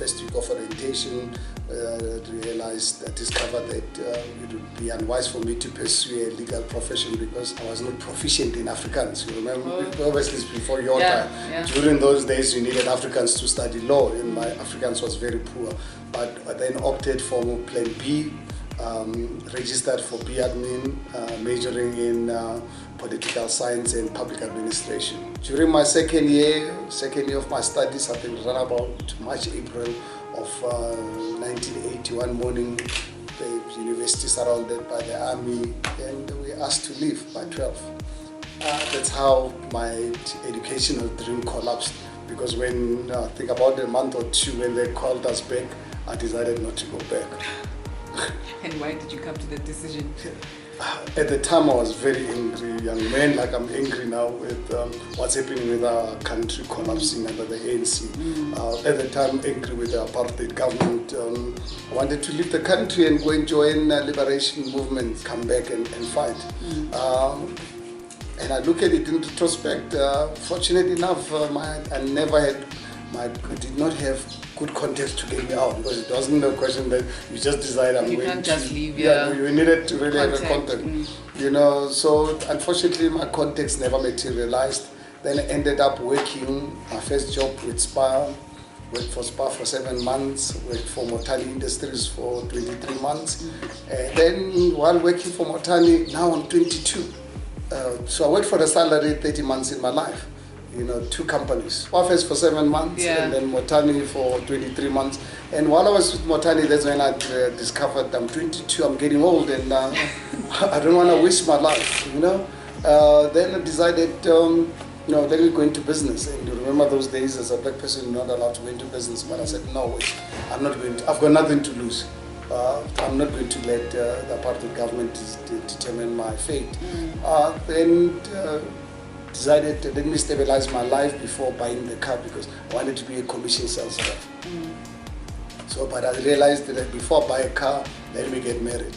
first week of orientation, discovered that it would be unwise for me to pursue a legal profession because I was not proficient in Afrikaans. You remember, obviously it's before your time. Yeah. During those days, you needed Afrikaans to study law, and my Afrikaans was very poor. But I then opted for Plan B, registered for B-Admin, majoring in political science and public administration. During my second year of my studies, I think around about March, April of 1981 morning, the university surrounded by the army, and we asked to leave by 12. That's how my educational dream collapsed, because when I think about a month or two when they called us back, I decided not to go back. And why did you come to that decision? At the time, I was very angry, young man, like I'm angry now with what's happening with our country collapsing under the ANC. At the time, angry with the apartheid government. I wanted to leave the country and go and join the liberation movement, come back and fight. And I look at it in retrospect. Fortunately enough, I did not have good context to get me out, because it wasn't a question that you just decide I'm going to. You can't just leave. You needed to really have a context. You know, so unfortunately my context never materialized. Then I ended up working my first job with SPA. Worked for SPA for 7 months, worked for Motani Industries for 23 months. And then while working for Motani, now I'm 22. So I worked for the salary 30 months in my life. You know, 2 companies. FACE for 7 months, and then Motani for 23 months. And while I was with Motani, that's when I discovered I'm 22, I'm getting old, and I don't want to waste my life, you know. Then I decided, let me go into business. And you remember those days, as a black person, you're not allowed to go into business. But I said, no, wait, I'm not going to, I've got nothing to lose. I'm not going to let the apartheid government determine my fate. Then decided to let me stabilize my life before buying the car, because I wanted to be a commission sales rep. So, but I realized that before I buy a car, let me get married.